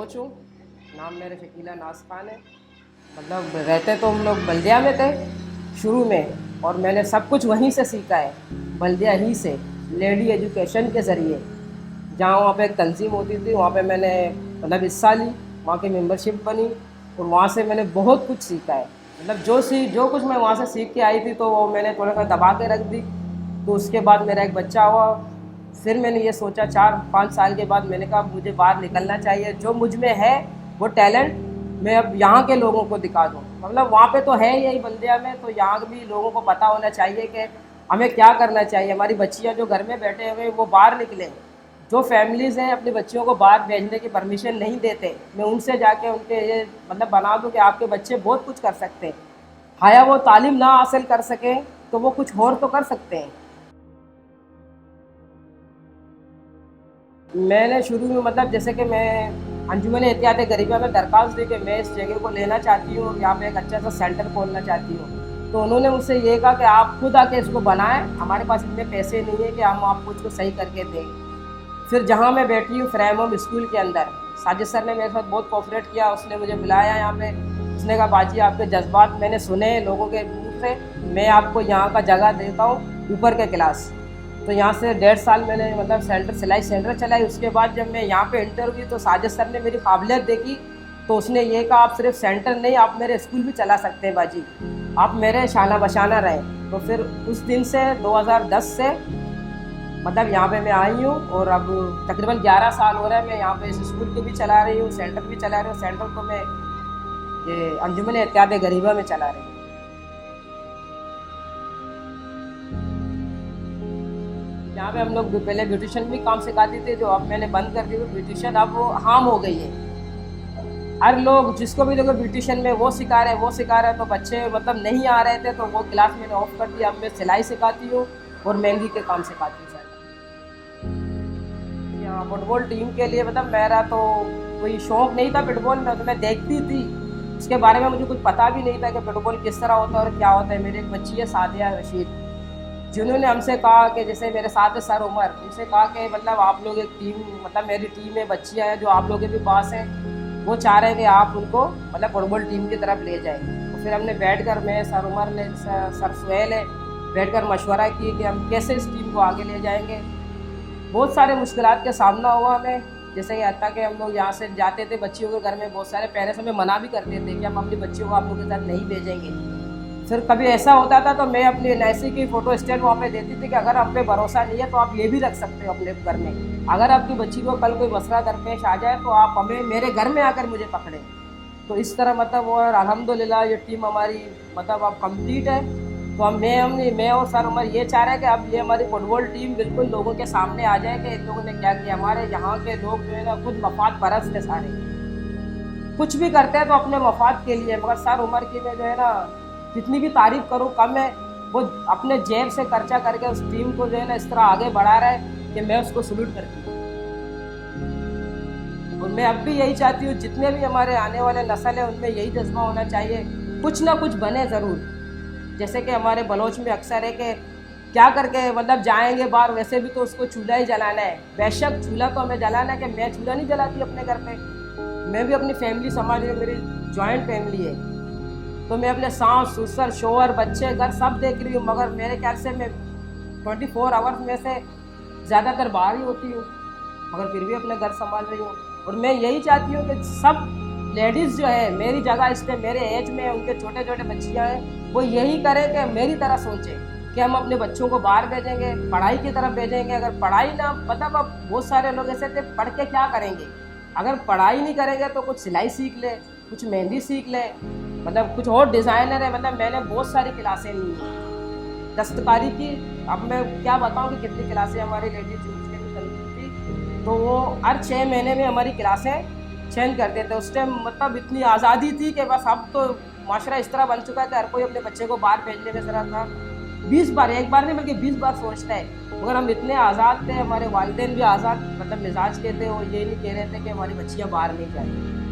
Bloch हूँ। नाम मेरा शकीला नाज खान है। मतलब रहते तो हम लोग बल्दिया में थे शुरू में, और मैंने सब कुछ वहीं से सीखा है, बल्दिया ही से, लेडी एजुकेशन के ज़रिए। जहाँ वहाँ पे एक तंजीम होती थी, वहाँ पे मैंने मतलब हिस्सा ली, वहाँ की मेंबरशिप बनी, और वहाँ से मैंने बहुत कुछ सीखा है। मतलब जो कुछ मैं वहाँ से सीख के आई थी तो वो मैंने थोड़ा सा दबा के रख दी। तो उसके बाद मेरा एक बच्चा हुआ। फिर मैंने ये सोचा 4-5 साल के बाद, मैंने कहा मुझे बाहर निकलना चाहिए, जो मुझ में है वो टैलेंट मैं अब यहाँ के लोगों को दिखा दूँ। मतलब वहाँ पे तो है यही बल्दिया में, तो यहाँ भी लोगों को पता होना चाहिए कि हमें क्या करना चाहिए। हमारी बच्चियाँ जो घर में बैठे हुए वो बाहर निकलें। जो फैमिलीज़ हैं अपनी बच्चियों को बाहर भेजने की परमिशन नहीं देते, मैं उनसे जाके उनके ये मतलब बना दूँ कि आपके बच्चे बहुत कुछ कर सकते हैं। हाया वो तालीम ना हासिल कर सकें तो वो कुछ और तो कर सकते हैं। मैंने शुरू में मतलब जैसे कि मैं अंजुमन एहतियात गरीबा में दरख्वास्त दी कि मैं इस जगह को लेना चाहती हूँ, यहाँ पे एक अच्छा सा सेंटर खोलना चाहती हूँ। तो उन्होंने मुझसे ये कहा कि आप खुद आके इसको बनाएं, हमारे पास इतने पैसे नहीं है कि हम आपको इसको सही करके दें। फिर जहाँ मैं बैठी हूँ फ्रेम होम स्कूल के अंदर, साजिद सर ने मेरे साथ बहुत कोऑपरेट किया। उसने मुझे बुलाया यहाँ पे, उसने कहा बाजी आपके जज्बात मैंने सुने हैं लोगों के मुँह से, मैं आपको यहाँ का जगह देता हूँ ऊपर के क्लास। तो यहाँ से 1.5 साल मैंने मतलब सिलाई सेंटर चलाई। उसके बाद जब मैं यहाँ पे इंटर हुई तो साजिद सर ने मेरी काबिलियत देखी, तो उसने ये कहा आप सिर्फ सेंटर नहीं, आप मेरे स्कूल भी चला सकते हैं बाजी, आप मेरे शाना बशाना रहें। तो फिर उस दिन से 2010 से मतलब यहाँ पे मैं आई हूँ, और अब तकरीबन 11 साल हो रहा है मैं यहाँ पे इस स्कूल को भी चला रही हूँ, सेंटर भी चला रही हूँ। सेंटर को मैं ये अंजुमन एहतियात गरीबा में चला रही हूँ। यहाँ पे हम लोग पहले ब्यूटिशियन भी काम सिखाते थे, जो अब मैंने बंद कर दी। तो ब्यूटिशियन अब वो हार्म हो गई है। हर लोग जिसको भी देखो ब्यूटिशियन में वो सिखा रहे हैं, तो बच्चे मतलब नहीं आ रहे थे, तो वो क्लास मैंने ऑफ कर दिया। अब मैं सिलाई सिखाती हूँ और मेहंदी के काम सिखाती हूँ सर। यहाँ फुटबॉल टीम के लिए मतलब मेरा तो कोई शौक नहीं था फुटबॉल में, तो मैं देखती थी, उसके बारे में मुझे कुछ पता भी नहीं था कि फुटबॉल किस तरह होता है और क्या होता है। मेरी एक बच्ची है सादिया रशीद, जिन्होंने हमसे कहा कि जैसे मेरे साथ है सर उमर, उनसे कहा कि मतलब आप लोग एक टीम, मतलब मेरी टीम में बच्चियाँ हैं जो आप लोगों के भी पास हैं, वो चाह रहे हैं कि आप उनको मतलब फुटबॉल टीम की तरफ ले जाएं। तो फिर हमने बैठकर, मैं सर उमर ने सर सुहेल है, बैठकर मशवरा किए कि हम कैसे इस टीम को आगे ले जाएंगे। बहुत सारे मुश्किलात का सामना हुआ हमें, जैसे कि हत्ता कि हम लोग यहाँ से जाते थे बच्चियों के घर में, बहुत सारे पेरेंट्स हमें मना भी करते थे कि हम अपनी बच्चियों को आप लोगों के साथ नहीं भेजेंगे। फिर कभी ऐसा होता था तो मैं अपनी एनआईसी की फ़ोटो स्टेट वहाँ पे देती थी कि अगर आप पे भरोसा नहीं है तो आप ये भी रख सकते हो अपने घर में, अगर आपकी बच्ची को कल कोई मसला दरपेश आ जाए तो आप हमें मेरे घर में आकर मुझे पकड़ें। तो इस तरह मतलब, और अल्हम्दुलिल्लाह ये टीम हमारी मतलब अब कंप्लीट है। तो हम मैं और सर उमर ये चाह रहे हैं कि अब ये हमारी फुटबॉल टीम बिल्कुल लोगों के सामने आ जाए कि इन लोगों ने क्या किया। हमारे यहाँ के लोग जो है ना खुद मफाद परस्त है, सारे कुछ भी करते हैं तो अपने मफाद के लिए, मगर सर उमर की मैं जो है ना जितनी भी तारीफ करूँ कम है। वो अपने जेब से खर्चा करके उस टीम को जो है ना इस तरह आगे बढ़ा रहा है कि मैं उसको सल्यूट करती हूँ। और मैं अब भी यही चाहती हूँ जितने भी हमारे आने वाले नस्ल है उनमें यही जज्बा होना चाहिए, कुछ ना कुछ बने ज़रूर। जैसे कि हमारे बलोच में अक्सर है कि क्या करके मतलब जाएंगे बाहर, वैसे भी तो उसको चूल्हा ही जलाना है। बेशक चूल्हा तो हमें जलाना है, कि मैं चूल्हा नहीं जलाती अपने घर पे, मैं भी अपनी फैमिली समाज में, मेरी जॉइंट फैमिली है, तो मैं अपने सास ससुर शोहर बच्चे घर सब देख रही हूँ। मगर मेरे ख्याल से मैं 24 आवर्स में से ज़्यादातर बाहर ही होती हूँ, मगर फिर भी अपने घर संभाल रही हूँ। और मैं यही चाहती हूँ कि सब लेडीज़ जो है मेरी जगह इस पर, मेरे एज में उनके छोटे छोटे बच्चियाँ हैं, वो यही करें कि मेरी तरह सोचें कि हम अपने बच्चों को बाहर भेजेंगे, पढ़ाई की तरफ भेजेंगे। अगर पढ़ाई ना, मतलब अब बहुत सारे लोग ऐसे थे पढ़ के क्या करेंगे, अगर पढ़ाई नहीं करेंगे तो कुछ सिलाई सीख ले, कुछ मेहंदी सीख ले, मतलब कुछ और डिज़ाइनर है। मतलब मैंने बहुत सारी क्लासें ली दस्तकारी की, अब मैं क्या बताऊं कि कितनी क्लासें हमारी लेडीज के लिए चलती थी। तो वो हर 6 महीने में हमारी क्लासें चेंज करते थे। उस टाइम मतलब इतनी आज़ादी थी कि बस, अब तो माशरा इस तरह बन चुका है कि हर कोई अपने बच्चे को बाहर भेजने में ज़रा था 20 बार, एक बार नहीं बल्कि 20 बार सोचता है। मगर हम इतने आज़ाद थे, हमारे वालिदैन भी आज़ाद मतलब मिजाज के थे, वो ये नहीं कह रहे थे कि हमारी बच्चियाँ बाहर नहीं जाएँ।